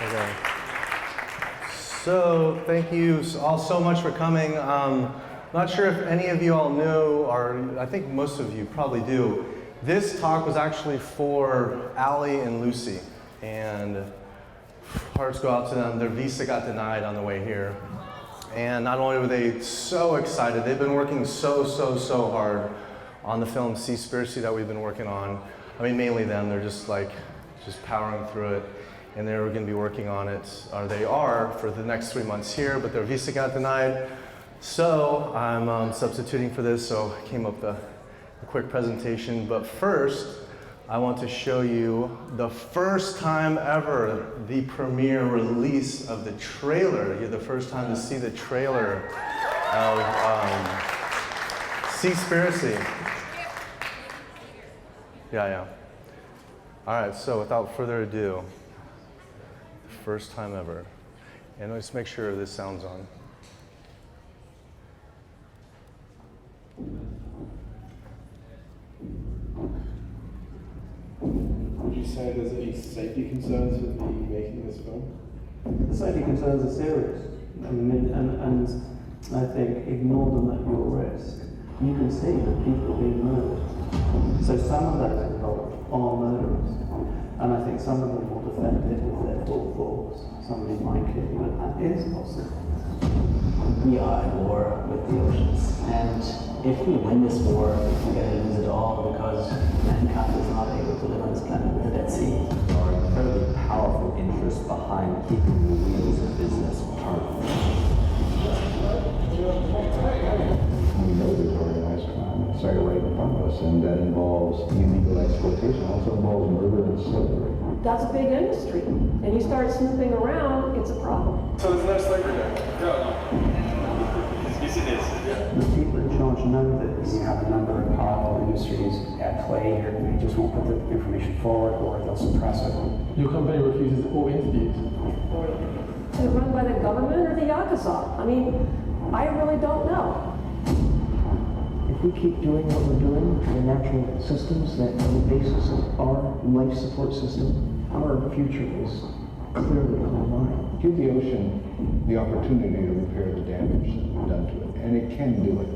Okay. So thank you all so much for coming. Not sure if any of you all knew, or I think most of you probably do. This talk was actually for Allie and Lucy, and hearts go out to them. Their visa got denied on the way here. And not only were they so excited, they've been working so hard on the film COWSPIRACY that we've been working on. I mean, mainly them, they're just powering through it. And they're going to be working on it, or they are, for the next 3 months here, but their visa got denied. So I'm substituting for this, so I came up with a quick presentation. But first, I want to show you the first time ever, the premiere release of the trailer. You're the first time to see the trailer of COWSPIRACY. Yeah. All right, so without further ado, first time ever. And let's make sure this sounds on. Would you say there's any safety concerns with the making this film? The safety concerns are serious. I mean, and I think ignore them at your risk. You can see that people are being murdered. So some of those involved are murderers. And I think some of them will defend it with their full force. Somebody might kill you, and that is possible. We are at war with the oceans, and if we win this war, we're going to lose it all because mankind is not able to live on this planet with the Dead Sea. There are incredibly powerful interests behind keeping the wheels of business turning. We know there's organized crime. It's right in front of us, and that involves illegal exploitation, also involves murder and slavery. That's a big industry, and you start snooping around, it's a problem. So there's no slavery there? No. Yes, it is. The people in charge know this. You have a number of powerful industries at play here. They just won't put the information forward, or they'll suppress it. Your company refuses all interviews. Is it run by the government or the Yakuza? I mean, I really don't know. If we keep doing what we're doing, the natural systems that are the basis of our life support system, our future is clearly on the line. Give the ocean the opportunity to repair the damage done to it, and it can do it.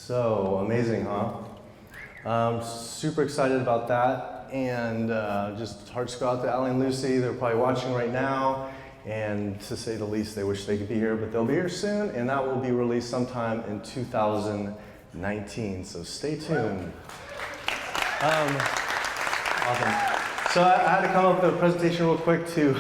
So amazing, huh? Super excited about that, and just hearts go out to Allie and Lucy. They're probably watching right now, and to say the least, they wish they could be here, but they'll be here soon, and that will be released sometime in 2019, so stay tuned. Awesome. So I had to come up with a presentation real quick to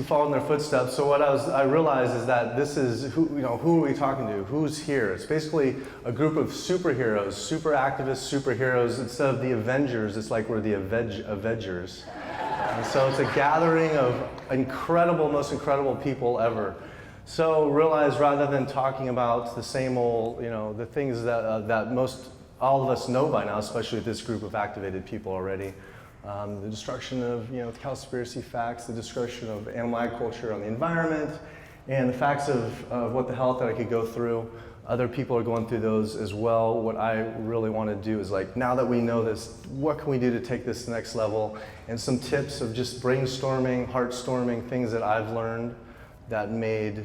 follow in their footsteps. So what I realized is that this is, who are we talking to? Who's here? It's basically a group of superheroes, super activist superheroes. Instead of the Avengers, it's like we're the Avengers. And so it's a gathering of most incredible people ever. So realize rather than talking about the same old, the things that all of us know by now, especially with this group of activated people already, the destruction of COWSPIRACY facts, the destruction of animal agriculture on the environment, and the facts of what the health that I could go through. Other people are going through those as well. What I really want to do is now that we know this, what can we do to take this to the next level? And some tips of just brainstorming, heart-storming, things that I've learned that made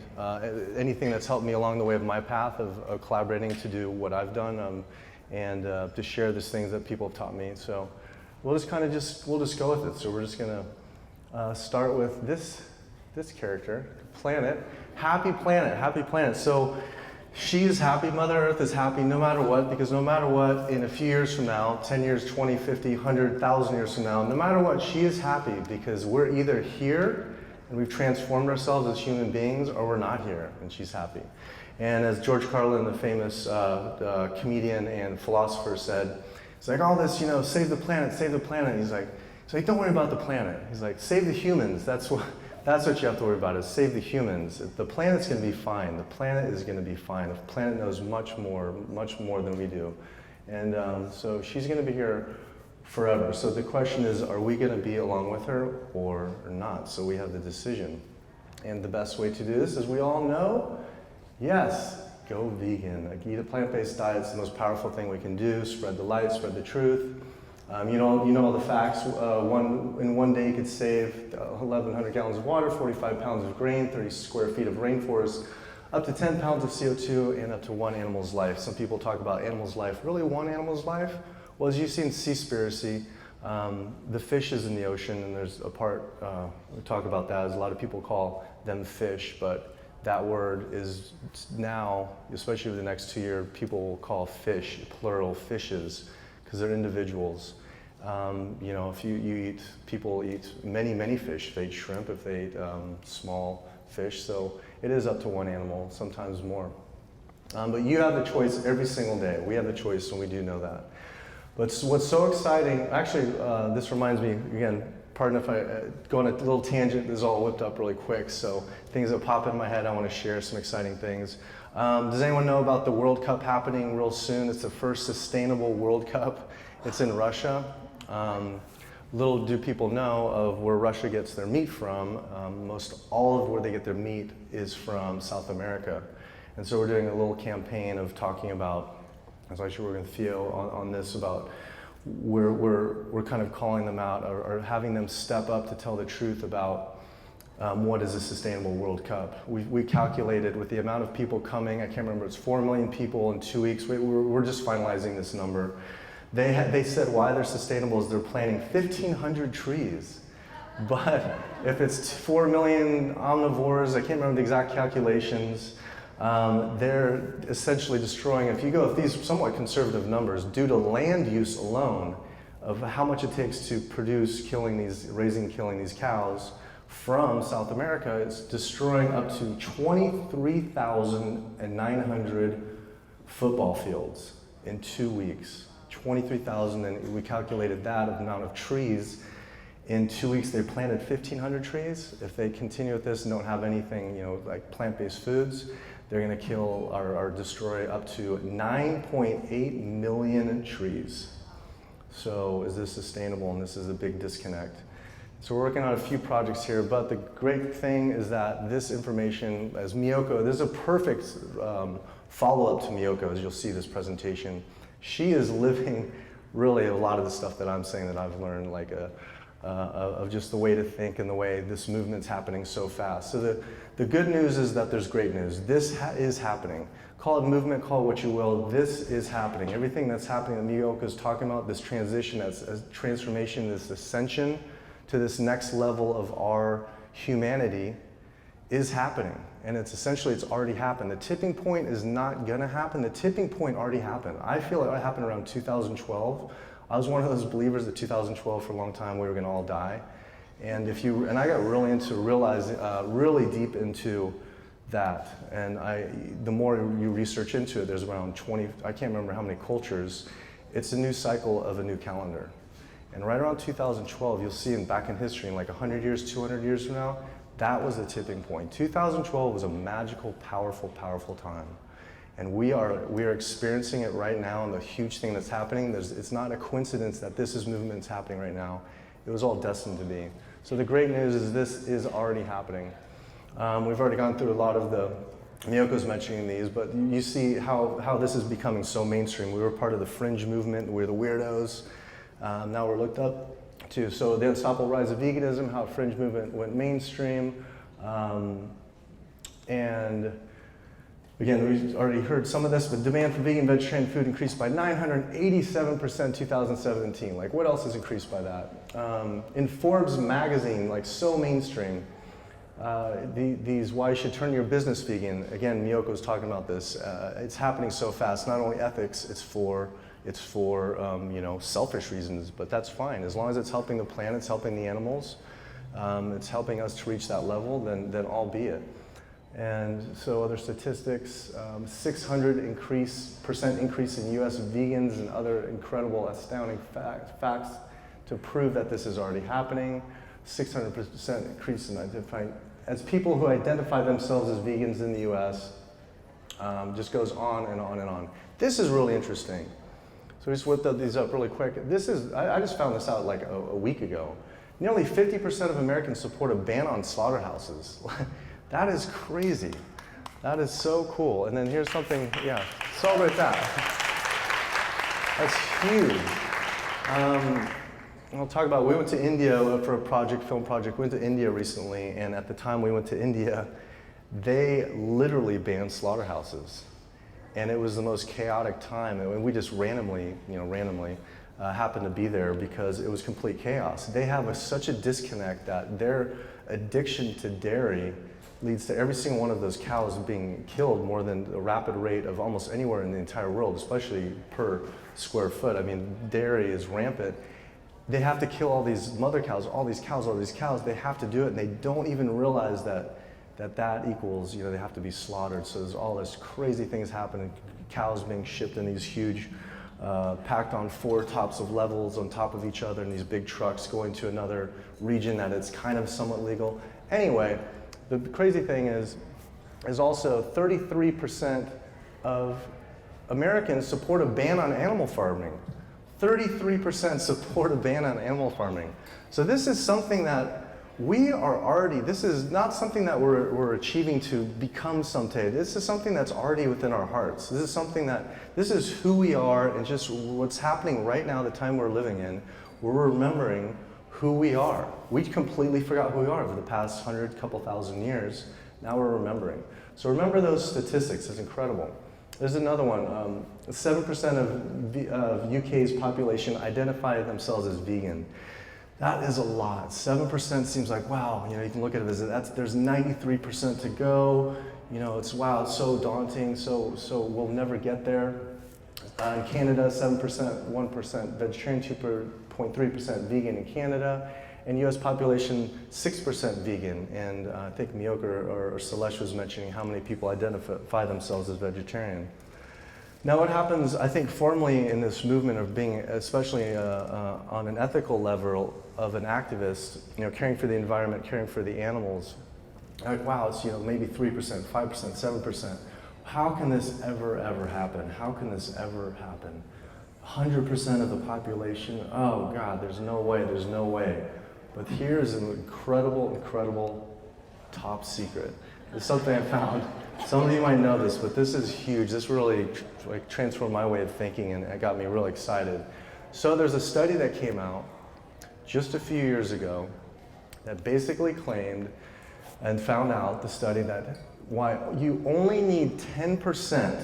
anything that's helped me along the way of my path of collaborating to do what I've done and to share these things that people have taught me. So. We'll just we'll just go with it. So we're just gonna start with this character, Planet. Happy Planet, Happy Planet. So she is happy, Mother Earth is happy no matter what, because no matter what, in a few years from now, 10 years, 20, 50, 100, 1,000 years from now, no matter what, she is happy because we're either here and we've transformed ourselves as human beings, or we're not here, and she's happy. And as George Carlin, the famous comedian and philosopher, said, it's like all this, save the planet, save the planet. He's like, don't worry about the planet. He's like, save the humans. That's what you have to worry about, is save the humans. The planet's going to be fine. The planet is going to be fine. The planet knows much more than we do. And so she's going to be here forever. So the question is, are we going to be along with her or not? So we have the decision. And the best way to do this, as we all know, yes, go vegan. Like, eat a plant-based diet. It's the most powerful thing we can do. Spread the light, spread the truth. You know all the facts. In one day you could save 1,100 gallons of water, 45 pounds of grain, 30 square feet of rainforest, up to 10 pounds of CO2, and up to one animal's life. Some people talk about animal's life. Really, one animal's life? Well, as you see in COWSPIRAcy, the fish is in the ocean, and there's a part, we talk about that, as a lot of people call them fish, but that word is now, especially over the next 2 years, people will call fish, plural, fishes, because they're individuals. If people eat many fish. If they eat shrimp, if they eat small fish, so it is up to one animal, sometimes more. But you have the choice every single day. We have the choice, and we do know that. But what's so exciting, actually, this reminds me, again, pardon if I go on a little tangent, this is all whipped up really quick, so things that pop in my head, I want to share some exciting things. Does anyone know about the World Cup happening real soon? It's the first sustainable World Cup. It's in Russia. Little do people know of where Russia gets their meat from. Most all of where they get their meat is from South America. And so we're doing a little campaign of talking about, as actually we're going to Theo on this, about we're kind of calling them out or having them step up to tell the truth about what is a sustainable World Cup. We calculated with the amount of people coming, I can't remember, it's 4 million people in 2 weeks. We're just finalizing this number. They said why they're sustainable is they're planting 1,500 trees. But if it's 4 million omnivores, I can't remember the exact calculations, they're essentially destroying, if these somewhat conservative numbers, due to land use alone, of how much it takes to produce, killing these cows from South America, it's destroying up to 23,900 football fields in 2 weeks. 23,000, and we calculated that amount of trees. In 2 weeks, they planted 1,500 trees. If they continue with this and don't have anything, like plant-based foods, they're going to kill or destroy up to 9.8 million trees. So is this sustainable? And this is a big disconnect. So we're working on a few projects here, but the great thing is that this information, as Miyoko, this is a perfect follow-up to Miyoko, as you'll see this presentation. She is living really a lot of the stuff that I'm saying that I've learned, like of just the way to think and the way this movement's happening so fast. So the good news is that there's great news. This is happening. Call it movement, call it what you will. This is happening. Everything that's happening that Miyoko is talking about, this transition, this transformation, this ascension to this next level of our humanity is happening. And it's already happened. The tipping point is not gonna happen. The tipping point already happened. I feel like it happened around 2012. I was one of those believers that 2012 for a long time we were gonna all die. And I got really really deep into that. And the more you research into it, there's around 20, I can't remember how many cultures. It's a new cycle of a new calendar. And right around 2012, you'll see back in history, in like 100 years, 200 years from now, that was the tipping point. 2012 was a magical, powerful time. And we are experiencing it right now, and the huge thing that's happening, it's not a coincidence that this movement's happening right now. It was all destined to be. So the great news is this is already happening. We've already gone through a lot of Miyoko's mentioning these, but you see how this is becoming so mainstream. We were part of the fringe movement, we're the weirdos. Now we're looked up to. So the unstoppable rise of veganism, how fringe movement went mainstream. And again, we already heard some of this, but demand for vegan, vegetarian food increased by 987% 2017. Like, what else has increased by that? In Forbes magazine, like so mainstream, these why you should turn your business vegan. Again, Miyoko's talking about this. It's happening so fast. Not only ethics, it's for selfish reasons, but that's fine. As long as it's helping the planet, it's helping the animals, it's helping us to reach that level, then all be it. And so other statistics, 600% increase in US vegans and other incredible, astounding facts to prove that this is already happening. 600% increase in identifying, as people who identify themselves as vegans in the US, just goes on and on and on. This is really interesting. So we just whipped these up really quick. This is, I just found this out like a week ago. Nearly 50% of Americans support a ban on slaughterhouses. That is crazy. That is so cool. And then here's something, yeah, celebrate that. That's huge. I'll talk about, we went to India for a film project. We went to India recently, and at the time we went to India, they literally banned slaughterhouses. And it was the most chaotic time. And we just randomly happened to be there because it was complete chaos. They have such a disconnect that their addiction to dairy leads to every single one of those cows being killed more than the rapid rate of almost anywhere in the entire world, especially per square foot. I mean, dairy is rampant. They have to kill all these mother cows, all these cows. They have to do it, and they don't even realize that equals, they have to be slaughtered. So there's all this crazy things happening, cows being shipped in these huge, packed on 4 tops of levels on top of each other in these big trucks going to another region that it's kind of somewhat legal. Anyway, the crazy thing is also 33% of Americans support a ban on animal farming. 33% support a ban on animal farming. So this is something that we are already, this is not something that we're achieving to become someday. This is something that's already within our hearts. This is something this is who we are, and just what's happening right now, the time we're living in, we're remembering who we are. We completely forgot who we are over the past couple thousand years. Now we're remembering. So remember those statistics, it's incredible. There's another one, 7% of UK's population identify themselves as vegan. That is a lot. 7% seems like, wow, you can look at it as there's 93% to go. It's wow, it's so daunting, so we'll never get there. In Canada, 7%, 1% vegetarian, 2.3% vegan in Canada, and US population, 6% vegan. And I think Miyoka or Celeste was mentioning how many people identify themselves as vegetarian. Now what happens, I think, formally in this movement of being, especially on an ethical level of an activist, caring for the environment, caring for the animals, like, wow, it's maybe 3%, 5%, 7%. How can this ever happen? How can this ever happen? 100% of the population? Oh God, there's no way. But here's an incredible top secret. It's something I found. Some of you might know this, but this is huge. This really transformed my way of thinking, and it got me really excited. So there's a study that came out just a few years ago that basically claimed and found out, the study, that why you only need 10%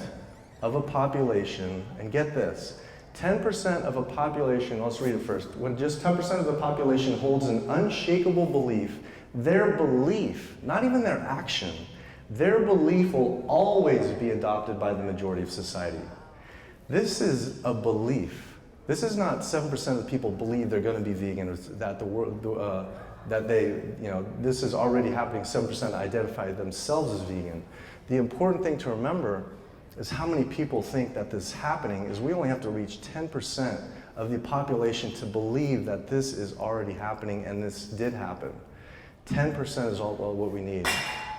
of a population, and get this, 10% of a population, let's read it first, when just 10% of the population holds an unshakable belief, their belief, not even their action, their belief will always be adopted by the majority of society. This is a belief. This is not 7% of people believe they're going to be vegan, or that the world, this is already happening. 7% identify themselves as vegan. The important thing to remember is how many people think that this is happening. Is we only have to reach 10% of the population to believe that this is already happening, and this did happen. 10% is all what we need.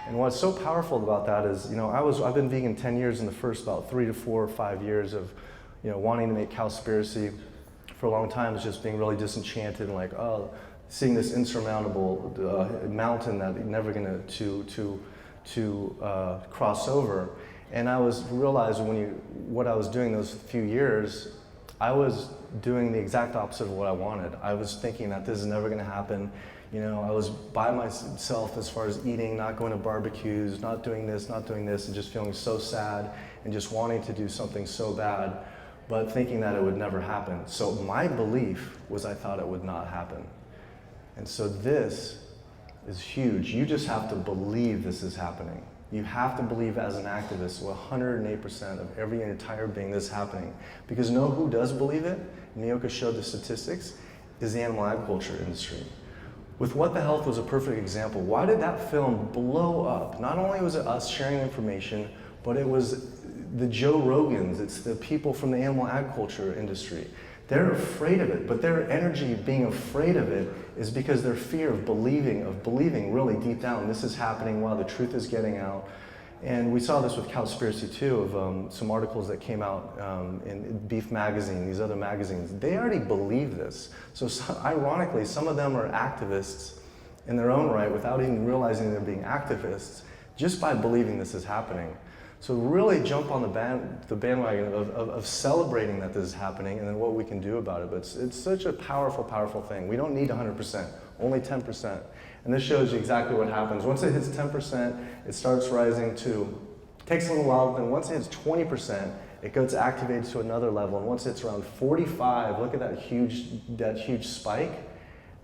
And what's so powerful about that is, I've been vegan 10 years in the first about 3 to 4 or 5 years of, wanting to make COWSPIRAcy. For a long time, it's just being really disenchanted and like, seeing this insurmountable mountain that you're never going to cross over. And I realized what I was doing those few years, I was doing the exact opposite of what I wanted. I was thinking that this is never going to happen. I was by myself as far as eating, not going to barbecues, not doing this, and just feeling so sad and just wanting to do something so bad, but thinking that it would never happen. So my belief was I thought it would not happen. And so this is huge. You just have to believe this is happening. You have to believe as an activist, 108% of every entire being this is happening. Because know who does believe it? Miyoka showed the statistics, is the animal agriculture industry. with What the Health was a perfect example. Why did that film blow up? Not only was it us sharing information, but it was the Joe Rogans, it's the people from the animal agriculture industry. They're afraid of it, but their energy being afraid of it is because their fear of believing really deep down, this is happening while the truth is getting out. And we saw this with COWSPIRACY too, of some articles that came out in Beef Magazine, these other magazines. They already believe this. So ironically, some of them are activists in their own right without even realizing they're being activists, just by believing this is happening. So really jump on the bandwagon of celebrating that this is happening and then what we can do about it. But it's such a powerful, powerful thing. We don't need 100%, only 10%. And this shows you exactly what happens. Once it hits 10%, it starts rising to, takes a little while, then once it hits 20%, it gets activated to another level. And once it's around 45, look at that huge spike.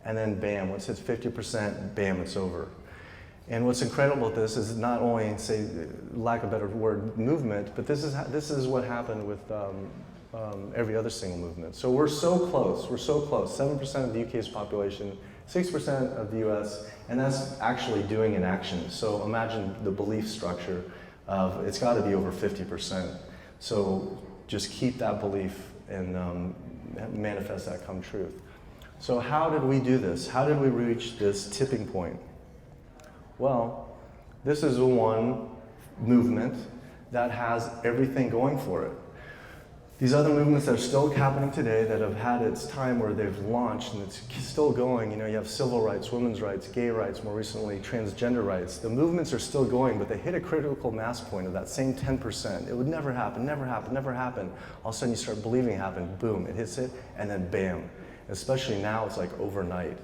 And then bam, once it's 50%, bam, it's over. And what's incredible with this is not only, say, lack of a better word, movement, but this is what happened with every other single movement. So we're so close, 7% of the UK's population, 6% of the US, and that's actually doing in action. So imagine the belief structure of, it's gotta be over 50%. So just keep that belief and manifest that come truth. So how did we do this? How did we reach this tipping point? Well, this is one movement that has everything going for it. These other movements that are still happening today that have had its time where they've launched and it's still going, you know, you have civil rights, women's rights, gay rights, more recently transgender rights. The movements are still going, but they hit a critical mass point of that same 10%. It would never happen, never happen, never happen. All of a sudden you start believing it happened, boom, it hits it, and then bam. Especially now it's like overnight.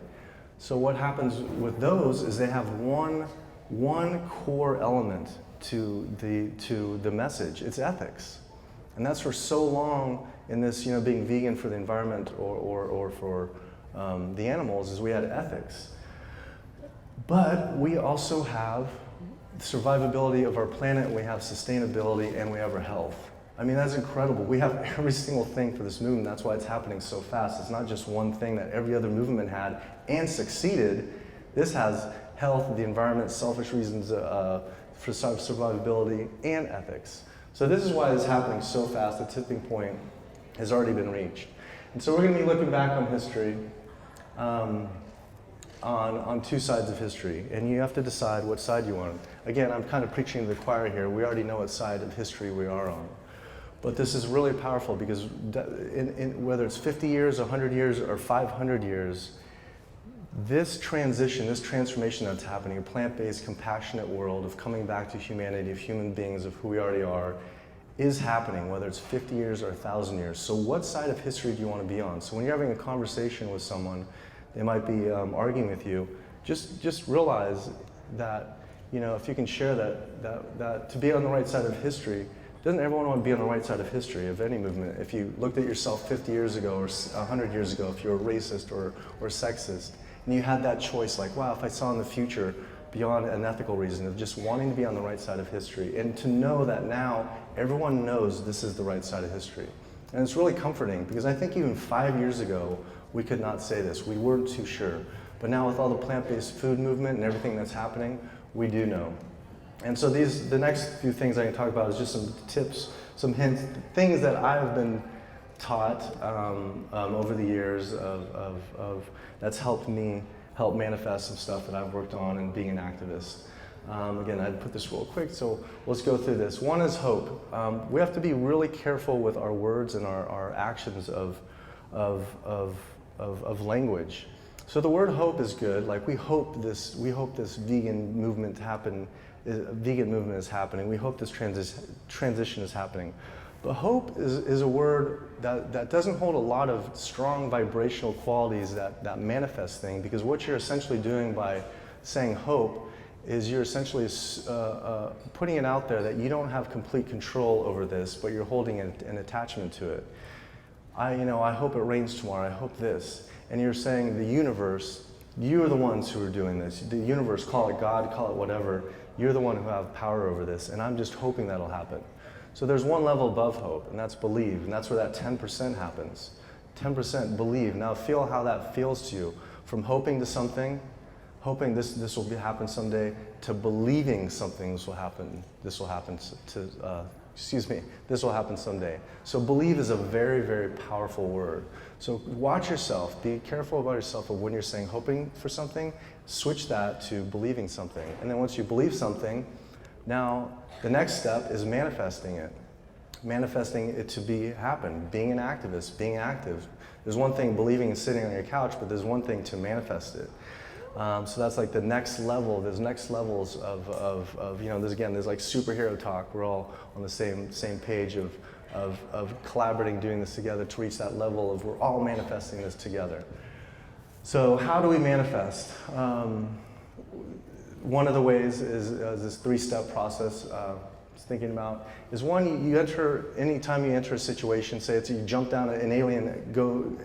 So what happens with those is they have one core element to the message. It's ethics. And that's for so long in this, you know, being vegan for the environment or for the animals, is we had ethics. But we also have survivability of our planet, we have sustainability, and we have our health. I mean, that's incredible. We have every single thing for this movement. That's why it's happening so fast. It's not just one thing that every other movement had and succeeded. This has health, the environment, selfish reasons for survivability, and ethics. So this is why it's happening so fast. The tipping point has already been reached. And so we're going to be looking back on history, on two sides of history. And you have to decide what side you want. Again, I'm kind of preaching to the choir here. We already know what side of history we are on. But this is really powerful because whether it's 50 years, 100 years, or 500 years, this transition, this transformation that's happening, a plant-based, compassionate world of coming back to humanity, of human beings, of who we already are, is happening, whether it's 50 years or 1,000 years. So what side of history do you want to be on? So when you're having a conversation with someone, they might be arguing with you, just realize that, you know, if you can share that to be on the right side of history, doesn't everyone want to be on the right side of history of any movement? If you looked at yourself 50 years ago or 100 years ago, if you were racist or sexist, and you had that choice, like, wow, if I saw in the future beyond an ethical reason of just wanting to be on the right side of history, and to know that now everyone knows this is the right side of history. And it's really comforting because I think even 5 years ago, we could not say this. We weren't too sure. But now with all the plant-based food movement and everything that's happening, we do know. And so the next few things I can talk about is just some tips, some hints, things that I've been taught over the years that's helped me help manifest some stuff that I've worked on in being an activist. Again, I'd put this real quick, so let's go through this. One is hope. We have to be really careful with our words and our actions of language. So the word hope is good. Like we hope this vegan movement is happening. We hope this transition is happening. But hope is a word that doesn't hold a lot of strong vibrational qualities that manifest things, because what you're essentially doing by saying hope is you're essentially putting it out there that you don't have complete control over this, but you're holding an attachment to it. I hope it rains tomorrow, I hope this. And you're saying the universe, you are the ones who are doing this. The universe, call it God, call it whatever, you're the one who have power over this, and I'm just hoping that'll happen. So there's one level above hope, and that's believe, and that's where that 10% happens. 10% believe. Now feel how that feels to you. From hoping to something, hoping this will happen someday, to believing something will happen. This will happen this will happen someday. So believe is a very, very powerful word. So watch yourself, be careful about yourself of when you're saying hoping for something, switch that to believing something. And then once you believe something, now the next step is manifesting it. Manifesting it to happen, being an activist, being active. There's one thing believing and sitting on your couch, but there's one thing to manifest it. So that's like the next level. There's next levels of there's like superhero talk. We're all on the same page of collaborating, doing this together to reach that level of we're all manifesting this together. So how do we manifest? One of the ways is this 3-step process. Thinking about is one, anytime you enter a situation, say you jump down, an alien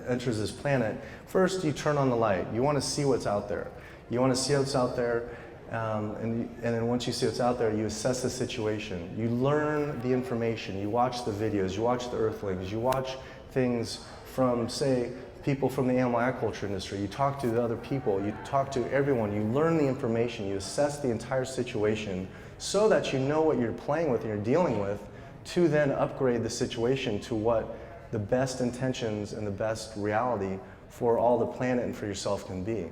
enters this planet, first you turn on the light. You want to see what's out there. You want to see what's out there, and then once you see what's out there, you assess the situation. You learn the information. You watch the videos. You watch the Earthlings. You watch things from, say, people from the animal agriculture industry. You talk to the other people. You talk to everyone. You learn the information. You assess the entire situation, so that you know what you're playing with and you're dealing with, to then upgrade the situation to what the best intentions and the best reality for all the planet and for yourself can be.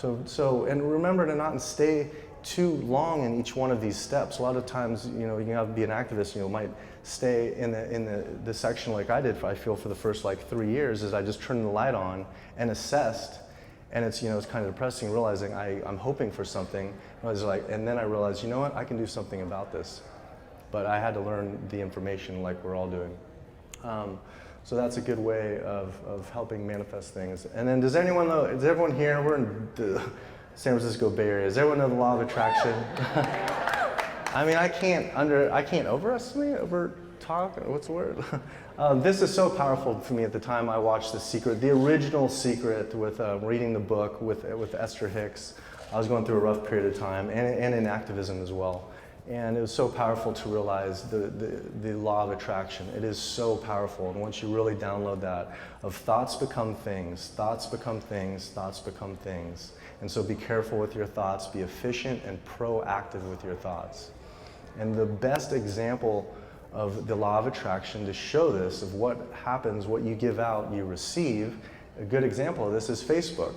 And remember to not stay too long in each one of these steps. A lot of times, you have to be an activist, you might stay in the section like I did, I feel, for the first 3 years, is I just turned the light on and assessed. And it's kind of depressing, realizing I'm hoping for something. And then I realized, you know what, I can do something about this. But I had to learn the information like we're all doing. So that's a good way of helping manifest things. And then does everyone here, we're in the San Francisco Bay Area, does everyone know the law of attraction? I mean, I can't talk, what's the word? This is so powerful for me. At the time I watched The Secret, the original Secret, with reading the book with Esther Hicks. I was going through a rough period of time, and in activism as well. And it was so powerful to realize the law of attraction. It is so powerful, and once you really download that, of thoughts become things, thoughts become things, thoughts become things. And so be careful with your thoughts, be efficient and proactive with your thoughts. And the best example of the law of attraction to show this, of what happens, what you give out, you receive. A good example of this is Facebook.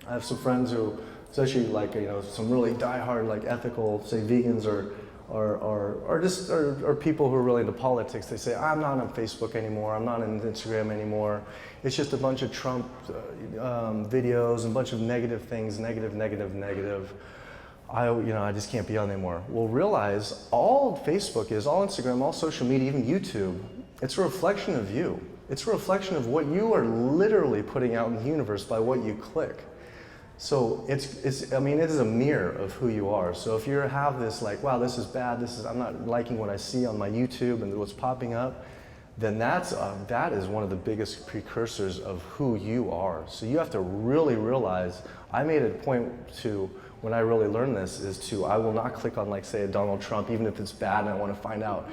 I have some friends who, especially some really diehard ethical, say vegans or people who are really into politics. They say, I'm not on Facebook anymore, I'm not on Instagram anymore. It's just a bunch of Trump videos and a bunch of negative things, negative. I just can't be on anymore. Well, realize all Facebook is, all Instagram, all social media, even YouTube, it's a reflection of you. It's a reflection of what you are literally putting out in the universe by what you click. So it is a mirror of who you are. So if you have this wow, this is bad, I'm not liking what I see on my YouTube and what's popping up, then that is one of the biggest precursors of who you are. So you have to really realize, I made a point to, when I really learned this, I will not click on say a Donald Trump, even if it's bad and I want to find out,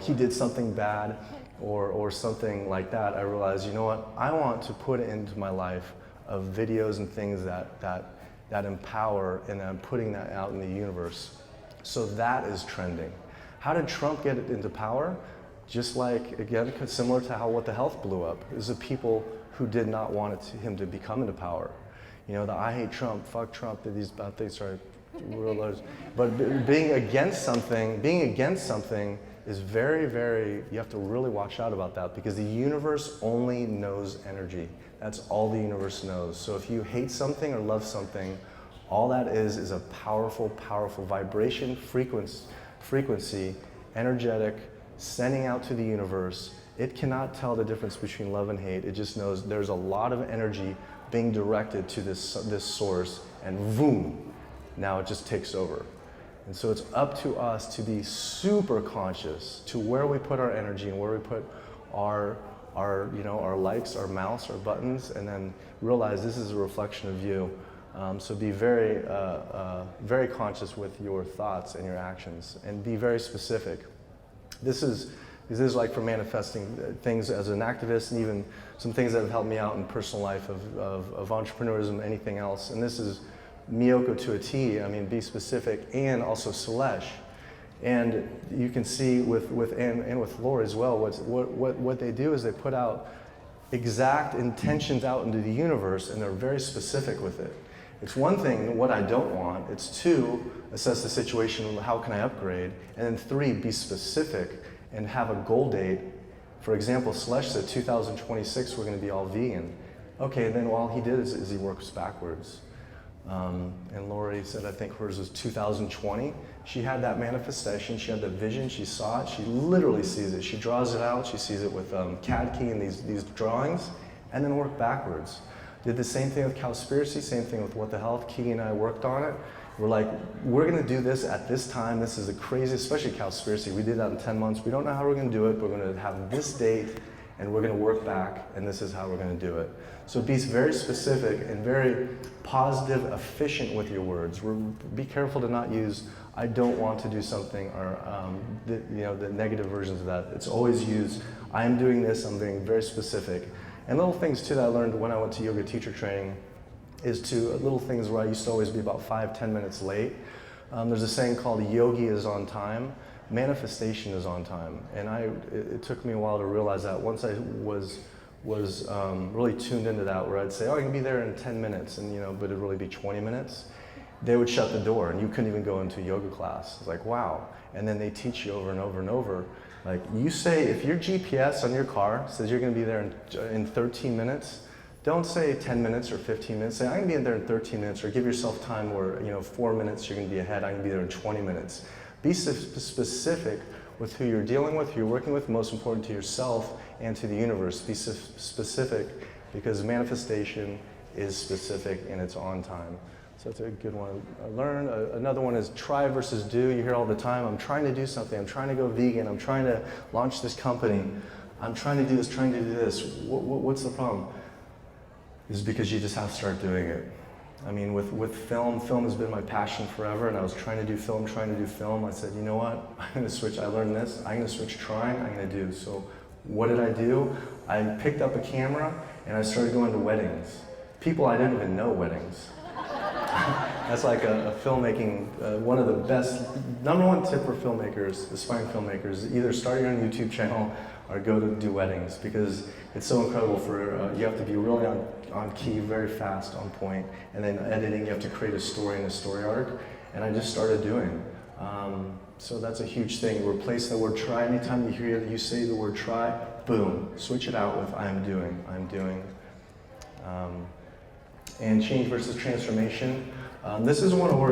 he did something bad or something like that. I realized, you know what, I want to put it into my life of videos and things that empower, and I'm putting that out in the universe. So that is trending. How did Trump get into power? Just again, similar to how What the Health blew up. It was the people who did not want him to become into power. The I hate Trump, fuck Trump, these bad things, sorry. But being against something is very, very, you have to really watch out about that, because the universe only knows energy. That's all the universe knows. So if you hate something or love something, all that is a powerful, powerful vibration, frequency, energetic, sending out to the universe. It cannot tell the difference between love and hate. It just knows there's a lot of energy being directed to this source, and boom, now it just takes over. And so it's up to us to be super conscious to where we put our energy and where we put our likes, our mouse, our buttons, and then realize this is a reflection of you. So be very, very conscious with your thoughts and your actions, and be very specific. This is for manifesting things as an activist, and even some things that have helped me out in personal life of entrepreneurism, anything else. And this is Miyoko to a T, I mean, be specific, and also Selesh. And you can see with Anne and with Laura as well, what they do is they put out exact intentions out into the universe, and they're very specific with it. It's one thing, what I don't want. It's two, assess the situation, how can I upgrade? And then three, be specific and have a goal date. For example, Selesh said 2026 we're going to be all vegan. Okay, then all he did is he works backwards. And Lori said, I think hers was 2020. She had that manifestation, she had the vision, she saw it, she literally sees it. She draws it out, she sees it with CAD key and these drawings, and then worked backwards. Did the same thing with COWSPIRACY, same thing with What the Health. Key and I worked on it. We're like, we're gonna do this at this time. This is the craziest, especially COWSPIRACY. We did that in 10 months. We don't know how we're gonna do it, but we're gonna have this date and we're gonna work back, and this is how we're gonna do it. So be very specific and very positive, efficient with your words. Be careful to not use, I don't want to do something, or the negative versions of that. It's always use, I am doing this, I'm being very specific. And little things too that I learned when I went to yoga teacher training is to little things where I used to always be about 5-10 minutes late. There's a saying called yogi is on time, manifestation is on time. And it took me a while to realize that. Once I was really tuned into that, where I'd say, oh, I can be there in 10 minutes, and but it'd really be 20 minutes. They would shut the door and you couldn't even go into a yoga class. It's like, wow. And then they teach you over and over and over. Like, you say, if your GPS on your car says you're gonna be there in 13 minutes, don't say 10 minutes or 15 minutes. Say, I'm gonna be there in 13 minutes, or give yourself time where, 4 minutes you're gonna be ahead, I'm gonna be there in 20 minutes. Be specific with who you're dealing with, who you're working with, most important to yourself and to the universe. Be specific, because manifestation is specific and it's on time. So that's a good one I learned. Another one is try versus do. You hear all the time, I'm trying to do something, I'm trying to go vegan, I'm trying to launch this company, I'm trying to do this, trying to do this. What's the problem? It's because you just have to start doing it. I mean, with film has been my passion forever, and I was trying to do film. I said, you know what, I'm gonna switch, I learned this, I'm gonna switch trying, I'm gonna do. So what did I do? I picked up a camera and I started going to weddings. People I didn't even know weddings. That's like a filmmaking, one of the best, #1 tip for filmmakers, aspiring filmmakers, either start your own YouTube channel or go to do weddings, because it's so incredible you have to be really on key, very fast, on point, and then editing, you have to create a story and a story arc, and I just started doing. So that's a huge thing. Replace the word try. Anytime you say the word try, boom, switch it out with I'm doing. And change versus transformation. This is one of the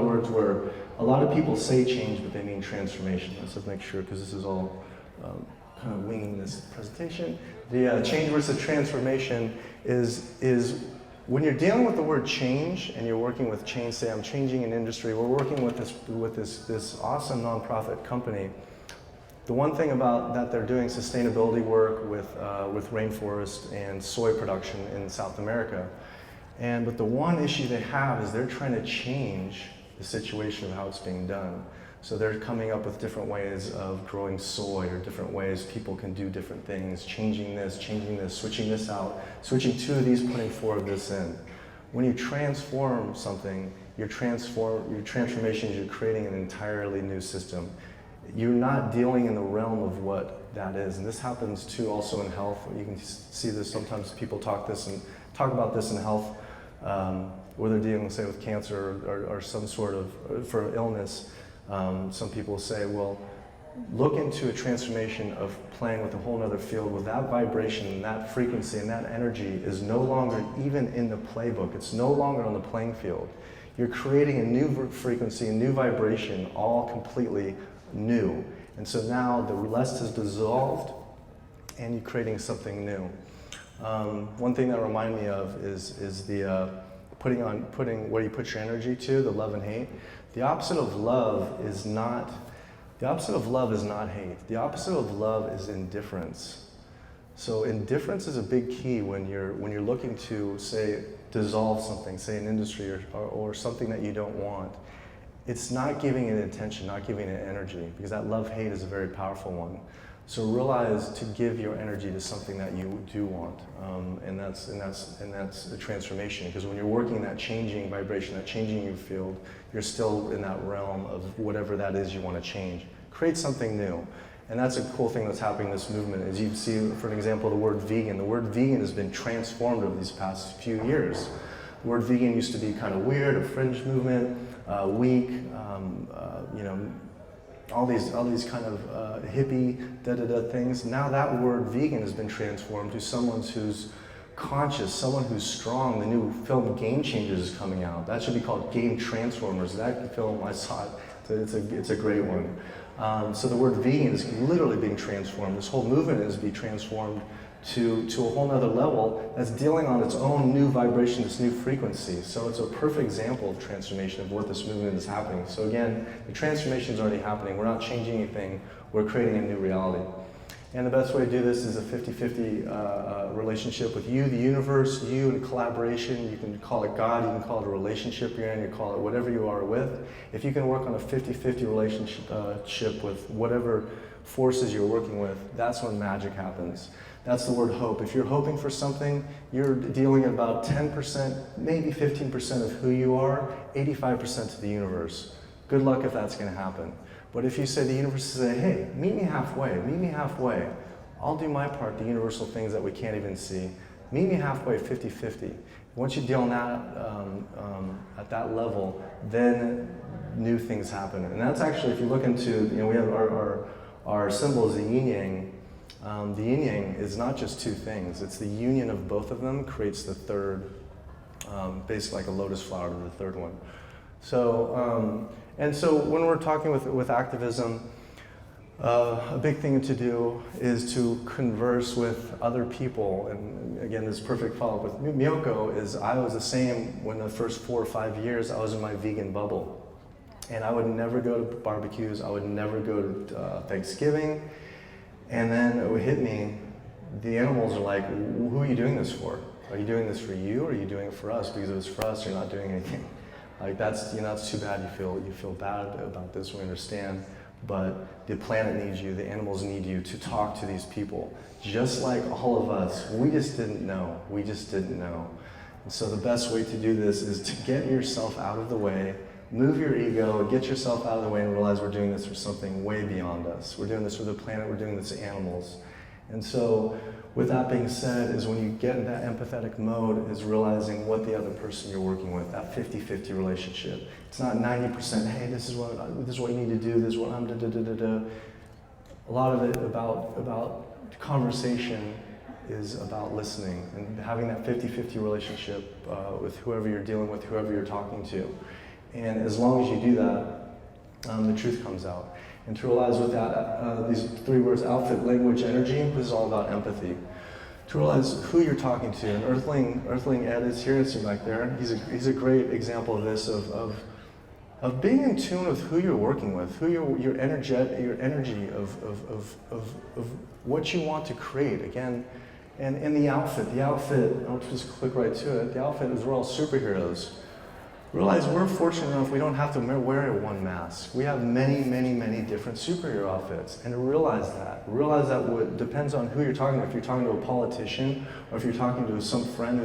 words where a lot of people say change, but they mean transformation. Let's just make sure, because this is all kind of winging this presentation. The change versus transformation is when you're dealing with the word change and you're working with change. Say I'm changing an industry. We're working with this awesome nonprofit company. The one thing about that, they're doing sustainability work with rainforest and soy production in South America. But the one issue they have is they're trying to change the situation of how it's being done. So they're coming up with different ways of growing soy, or different ways people can do different things, changing this, switching this out, switching 2 of these, putting 4 of this in. When you transform something, your transformation is you're creating an entirely new system. You're not dealing in the realm of what that is. And this happens too also in health. You can see this, sometimes people talk about this in health, where they're dealing, say, with cancer or some sort of, for illness. Some people say, well, look into a transformation of playing with a whole other field, with that vibration and that frequency and that energy is no longer even in the playbook. It's no longer on the playing field. You're creating a new frequency, a new vibration, all completely new. And so now the rest is dissolved and you're creating something new. One thing that reminded me of is the putting where you put your energy to, the love and hate. The opposite of love is not hate. The opposite of love is indifference. So indifference is a big key when you're looking to, say, dissolve something, say an industry or something that you don't want. It's not giving it attention, not giving it energy, because that love-hate is a very powerful one. So realize to give your energy to something that you do want, and that's a transformation. Because when you're working that changing vibration, that changing you field, you're still in that realm of whatever that is you want to change. Create something new, and that's a cool thing that's happening in this movement. As you see, for an example, the word vegan. The word vegan has been transformed over these past few years. The word vegan used to be kind of weird, a fringe movement, weak, you know. All these kind of hippie things. Now that word vegan has been transformed to someone who's conscious, someone who's strong. The new film Game Changers is coming out. That should be called Game Transformers. That film, I saw it. It's a great one. So the word vegan is literally being transformed. This whole movement is being transformed to a whole nother level that's dealing on its own new vibration, this new frequency. So it's a perfect example of transformation of what this movement is happening. So again, the transformation is already happening. We're not changing anything. We're creating a new reality. And the best way to do this is a 50-50 relationship with you, the universe, you in collaboration. You can call it God, you can call it a relationship you're in, you call it whatever you are with. If you can work on a 50-50 relationship with whatever forces you're working with, that's when magic happens. That's the word hope. If you're hoping for something, you're dealing about 10%, maybe 15% of who you are, 85% to the universe. Good luck if that's going to happen. But if you say the universe say, hey, meet me halfway. I'll do my part, the universal things that we can't even see. Meet me halfway, 50-50. Once you deal in that, at that level, then new things happen. And that's actually, if you look into, you know, we have our symbol is the yin-yang. The yin-yang is not just two things, it's the union of both of them creates the third, basically like a lotus flower to the third one. So, and so when we're talking with activism, a big thing to do is to converse with other people. And again, this perfect follow-up with Miyoko is I was the same when the first 4 or 5 years I was in my vegan bubble. And I would never go to barbecues, I would never go to Thanksgiving. And then it would hit me, the animals are like, who are you doing this for? Are you doing this for you or are you doing it for us? Because if it's for us, you're not doing anything. Like that's, you know, it's too bad you feel bad about this, we understand. But the planet needs you, the animals need you to talk to these people. Just like all of us, we just didn't know. And so the best way to do this is to get yourself out of the way, move your ego, get yourself out of the way and realize we're doing this for something way beyond us. We're doing this for the planet, we're doing this for animals. And so with that being said, is when you get in that empathetic mode is realizing what the other person you're working with, that 50-50 relationship. It's not 90%, hey, this is what you need to do, this is what I'm da-da-da-da-da. A lot of it about conversation is about listening and having that 50-50 relationship with whoever you're dealing with, whoever you're talking to. And as long as you do that, the truth comes out. And to realize with that, these 3 words, outfit, language, energy, this is all about empathy. To realize who you're talking to, and Earthling Ed is here, it's back there. He's a great example of this, of being in tune with who you're working with, who your energy of what you want to create. Again, and the outfit, I'll just click right to it. The outfit is we're all superheroes. Realize we're fortunate enough we don't have to wear one mask. We have many, many, many different superhero outfits. And to realize that what depends on who you're talking to. If you're talking to a politician, or if you're talking to some friend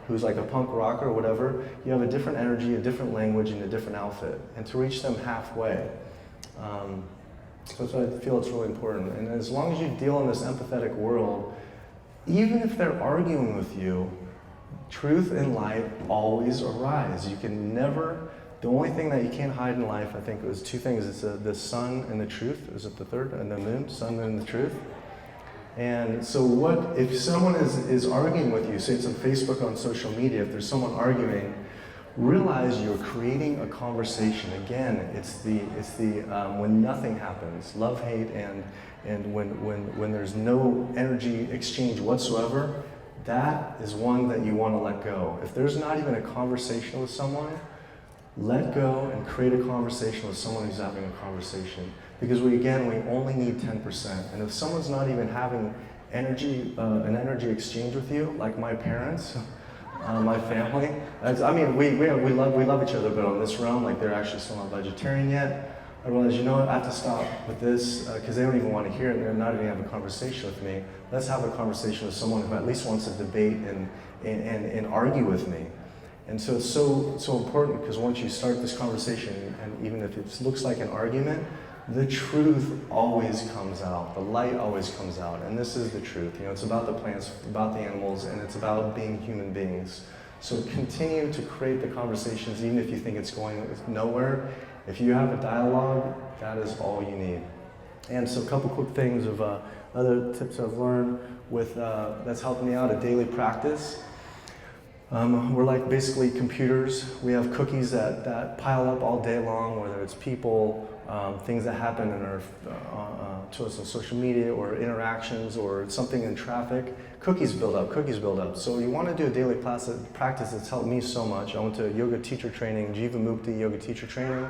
who's like a punk rocker or whatever, you have a different energy, a different language, and a different outfit. And to reach them halfway. So that's why I feel it's really important. And as long as you deal in this empathetic world, even if they're arguing with you, truth and light always arise. You can never, the only thing that you can't hide in life, I think, was 2 things. It's the sun and the truth. Is it the third? And the moon, sun and the truth. And so what, if someone is arguing with you, say it's on Facebook, on social media, if there's someone arguing, realize you're creating a conversation. Again, it's the when nothing happens, love, hate, and when there's no energy exchange whatsoever, that is one that you want to let go. If there's not even a conversation with someone, let go and create a conversation with someone who's having a conversation. Because we only need 10%. And if someone's not even having energy, an energy exchange with you, like my parents, my family, we love each other, but on this realm, like they're actually still not vegetarian yet. I realized, you know what, I have to stop with this because they don't even want to hear it. They're not even have a conversation with me. Let's have a conversation with someone who at least wants to debate and argue with me. And so it's so important because once you start this conversation, and even if it looks like an argument, the truth always comes out. The light always comes out. And this is the truth. You know, it's about the plants, about the animals, and it's about being human beings. So continue to create the conversations, even if you think it's going nowhere. If you have a dialogue, that is all you need. And so a couple quick things of other tips I've learned with that's helped me out, a daily practice. We're like basically computers. We have cookies that pile up all day long, whether it's people, things that happen in our, to us on social media, or interactions, or something in traffic. Cookies build up, cookies build up. So you want to do a daily practice that's helped me so much. I went to yoga teacher training, Jivamukti yoga teacher training.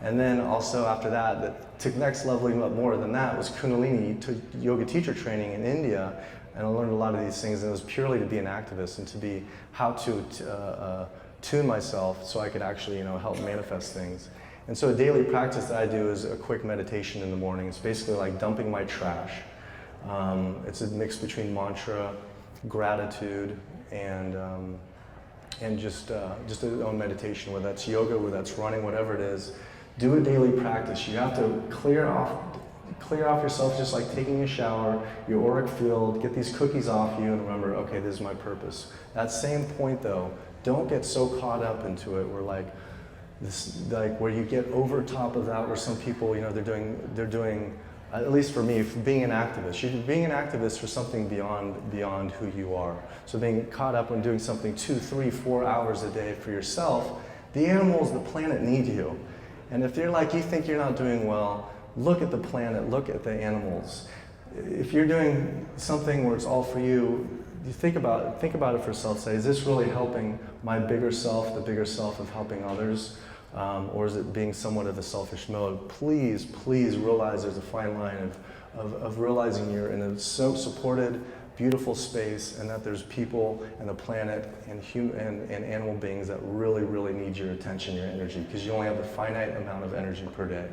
And then also after that took next level even up more than that was Kundalini yoga teacher training in India. And I learned a lot of these things, and it was purely to be an activist and to be how to tune myself so I could actually, you know, help manifest things. And so a daily practice that I do is a quick meditation in the morning. It's basically like dumping my trash. It's a mix between mantra, gratitude, and just a own meditation, whether that's yoga, whether that's running, whatever it is. Do a daily practice. You have to clear off yourself, just like taking a shower, your auric field, get these cookies off you, and remember, okay, this is my purpose. That same point though, don't get so caught up into it where like where you get over top of that, where some people, you know, they're doing, at least for me, being an activist. You're being an activist for something beyond who you are. So being caught up in doing something 2, 3, 4 hours a day for yourself, the animals, the planet need you. And if you're like, you think you're not doing well, look at the planet, look at the animals. If you're doing something where it's all for you, you think about it for yourself. Say, is this really helping my bigger self, the bigger self of helping others? Or is it being somewhat of a selfish mode? Please, please realize there's a fine line of realizing you're in a so supported, beautiful space, and that there's people and the planet and animal beings that really, really need your attention, your energy, because you only have a finite amount of energy per day.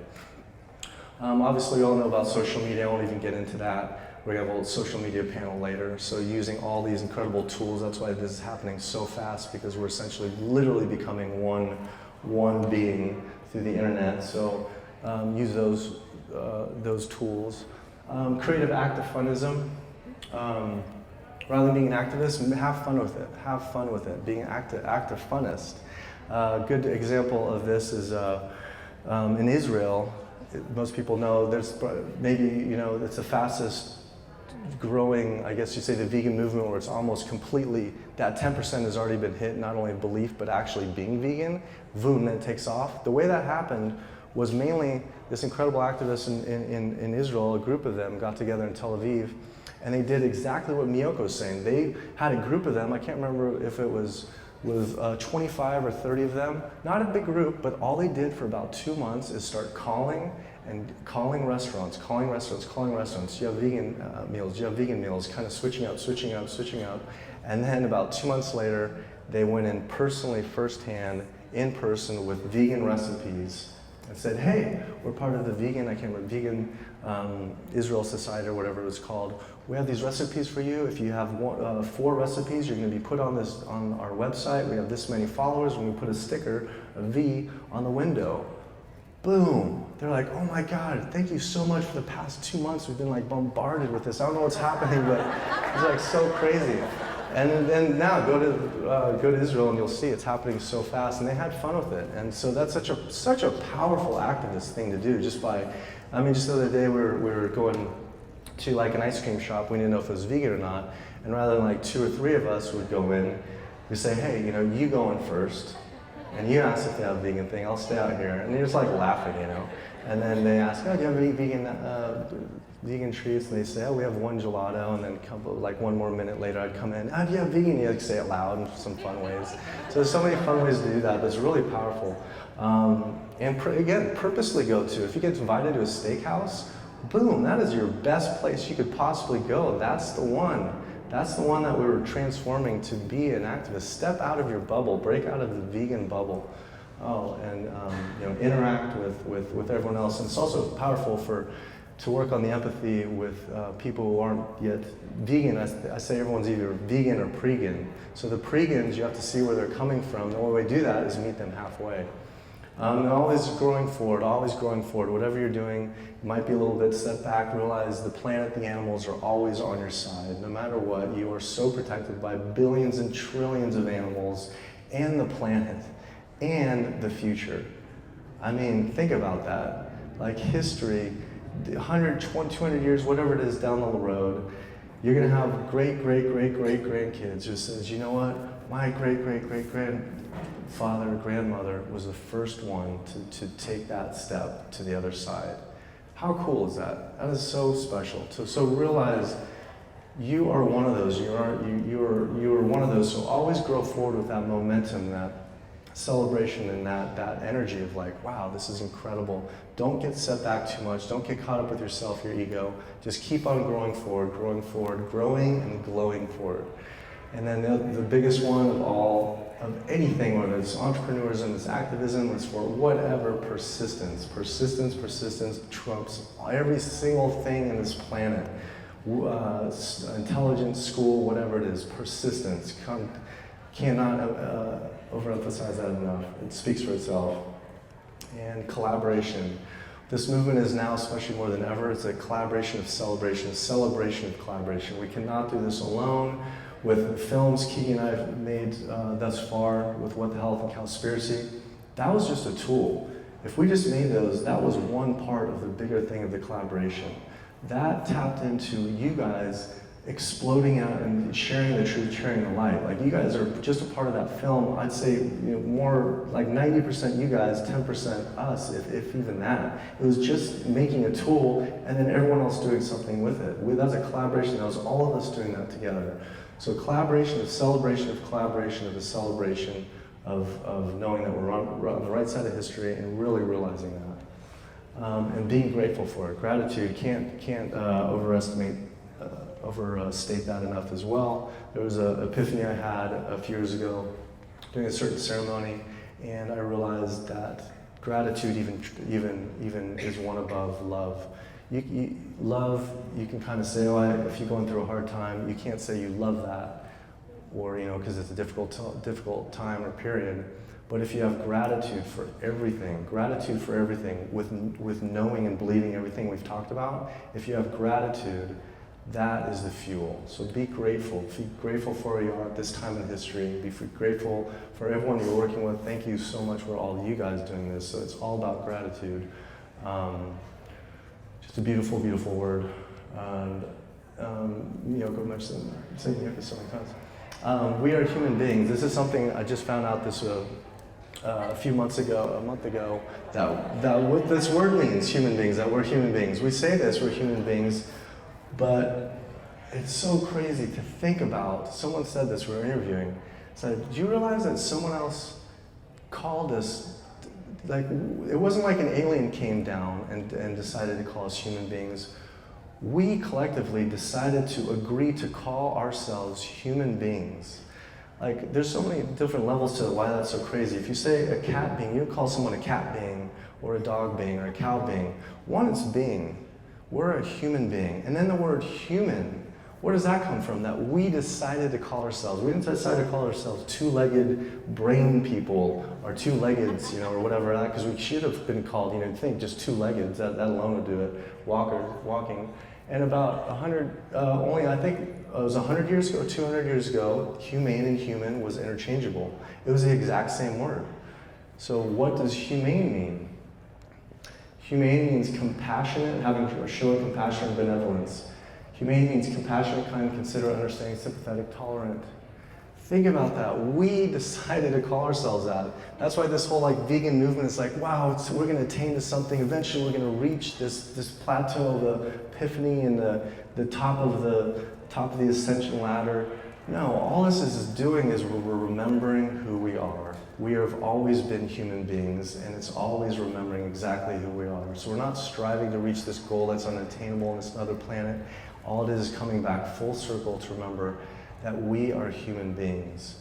Obviously, we all know about social media. I won't even get into that. We're going to have a social media panel later. So using all these incredible tools, that's why this is happening so fast, because we're essentially literally becoming one being through the internet. So use those tools. Creative activism. Rather than being an activist, have fun with it. Have fun with it. Being an active funnist. A good example of this is in Israel. Most people know there's maybe, you know, it's the fastest growing, I guess you say, the vegan movement, where it's almost completely, that 10% has already been hit, not only belief, but actually being vegan. Boom, then it takes off. The way that happened was mainly this incredible activist in Israel, a group of them got together in Tel Aviv, and they did exactly what Miyoko's saying. They had a group of them, I can't remember if it was 25 or 30 of them, not a big group, but all they did for about 2 months is start calling restaurants. You have vegan meals, kind of switching up. And then about 2 months later, they went in personally, firsthand, in person with vegan recipes and said, hey, we're part of the vegan Israel Society or whatever it was called. We have these recipes for you. If you have 4 recipes, you're going to be put on our website. We have this many followers, and we put a sticker, a V, on the window. Boom. They're like, oh my God, thank you so much. For the past 2 months, we've been like bombarded with this. I don't know what's happening, but it's like so crazy. And then now go to Israel and you'll see it's happening so fast, and they had fun with it. And so that's such a powerful activist thing to do. Just the other day we were going to like an ice cream shop. We didn't know if it was vegan or not. And rather than like 2 or 3 of us would go in, we say, hey, you know, you go in first, and you ask if they have a vegan thing. I'll stay out here. And they're just like laughing, you know. And then they ask, oh, do you have any vegan treats? And they say, oh, we have 1 gelato. And then like 1 more minute later, I'd come in, oh, do you have vegan? You like say it loud in some fun ways. So there's so many fun ways to do that, but it's really powerful. And again, purposely go to. If you get invited to a steakhouse, boom, that is your best place you could possibly go. That's the one. That's the one that we were transforming to be an activist. Step out of your bubble, break out of the vegan bubble. interact with everyone else. And it's also powerful to work on the empathy with people who aren't yet vegan. I say everyone's either vegan or pre-gan. So the pre-gans, you have to see where they're coming from. The only way to do that is meet them halfway. And always growing forward, whatever you're doing, you might be a little bit set back, realize the planet, the animals are always on your side. No matter what, you are so protected by billions and trillions of animals and the planet and the future. I mean, think about that. Like history, 100, 200 years, whatever it is down the road, you're gonna have great-great-great-great-grandkids who says, you know what, my great-great-great-grandfather, grandmother was the first one to take that step to the other side. How cool is that? That is so special. So realize you are one of those. You are one of those. So always grow forward with that momentum, that celebration, and that energy of like, wow, this is incredible. Don't get set back too much. Don't get caught up with yourself, your ego. Just keep on growing forward, growing and glowing forward. And then the biggest one of all, of anything, whether it's entrepreneurism, it's activism, it's for whatever, persistence. Persistence trumps every single thing in this planet. Intelligence, school, whatever it is, persistence. Cannot overemphasize that enough. It speaks for itself. And collaboration. This movement is now, especially more than ever, it's a collaboration of celebration, a celebration of collaboration. We cannot do this alone. With the films Kiki and I have made thus far, with What the Health and COWSPIRACY, that was just a tool. If we just made those, that was one part of the bigger thing of the collaboration. That tapped into you guys exploding out and sharing the truth, sharing the light. Like, you guys are just a part of that film. I'd say, more like 90% you guys, 10% us, if even that. It was just making a tool and then everyone else doing something with it. That's a collaboration. That was all of us doing that together. So collaboration, of celebration of collaboration, of a celebration of knowing that we're on the right side of history and really realizing that. And being grateful for it. Gratitude, can't overstate that enough as well. There was an epiphany I had a few years ago during a certain ceremony, and I realized that gratitude even is one above love. Love, you can kind of say, if you're going through a hard time, you can't say you love that, or because it's a difficult time or period. But if you have gratitude for everything, with knowing and believing everything we've talked about, if you have gratitude, that is the fuel. So be grateful. Be grateful for where you are at this time in history. Be grateful for everyone you're working with. Thank you so much for all of you guys doing this. So it's all about gratitude. Just a beautiful, beautiful word. And Miyoko mentioned saying Miyoko so many times. We are human beings. This is something I just found out this a month ago, that what this word means, human beings, that we're human beings. We say this, we're human beings, but it's so crazy to think about. Someone said this, we were interviewing, said, do you realize that someone else called us, like, it wasn't like an alien came down and decided to call us human beings. We collectively decided to agree to call ourselves human beings. Like, there's so many different levels to why that's so crazy. If you say a cat being, you call someone a cat being, or a dog being, or a cow being. One, it's being. We're a human being. And then the word human, where does that come from? That we decided to call ourselves. We didn't decide to call ourselves two-legged brain people, or two-leggeds, or whatever, because we should have been called, think just two-leggeds, that alone would do it, walking. And about 100, I think it was 100 years ago or 200 years ago, humane and human was interchangeable. It was the exact same word. So what does humane mean? Humane means compassionate, showing compassion and benevolence. Humane means compassionate, kind, considerate, understanding, sympathetic, tolerant. Think about that. We decided to call ourselves that. That's why this whole vegan movement is like, wow, we're going to attain to something. Eventually, we're going to reach this plateau of the epiphany and the top of the ascension ladder. No, all this is doing is we're remembering who we are. We have always been human beings, and it's always remembering exactly who we are. So we're not striving to reach this goal that's unattainable on this other planet. All it is coming back full circle to remember that we are human beings.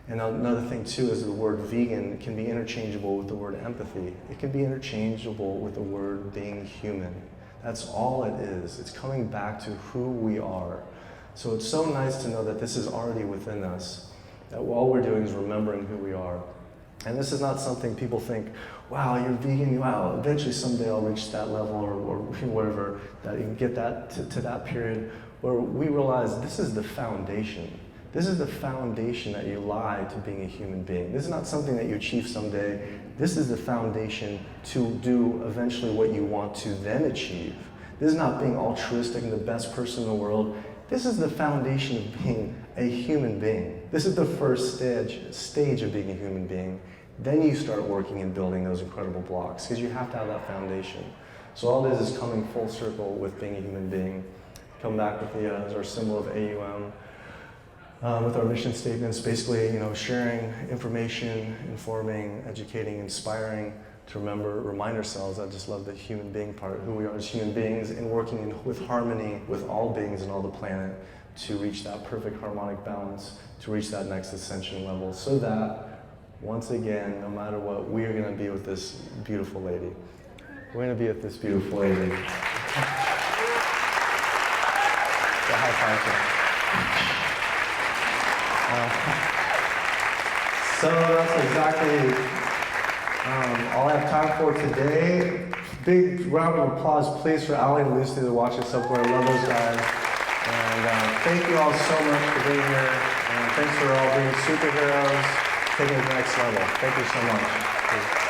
And another thing too is the word vegan can be interchangeable with the word empathy. It can be interchangeable with the word being human. That's all it is. It's coming back to who we are. So it's so nice to know that this is already within us, that all we're doing is remembering who we are. And this is not something people think, wow, you're vegan, wow, eventually someday I'll reach that level or whatever, that you can get that to that period where we realize this is the foundation. This is the foundation that you lie to being a human being. This is not something that you achieve someday. This is the foundation to do eventually what you want to then achieve. This is not being altruistic and the best person in the world. This is the foundation of being a human being. This is the first stage of being a human being. Then you start working and building those incredible blocks because you have to have that foundation. So all this is coming full circle with being a human being. Come back with our symbol of AUM. With our mission statements, basically, sharing information, informing, educating, inspiring to remind ourselves. I just love the human being part, who we are as human beings, and working with harmony with all beings and all the planet to reach that perfect harmonic balance, to reach that next ascension level, so that, once again, no matter what, we are going to be with this beautiful lady. We're going to be with this beautiful lady. The high five to her. So that's exactly all I have time for today. Big round of applause, please, for Ali and Lucy to watch us up there. I love those guys. And thank you all so much for being here. And thanks for all being superheroes, taking it to the next level. Thank you so much.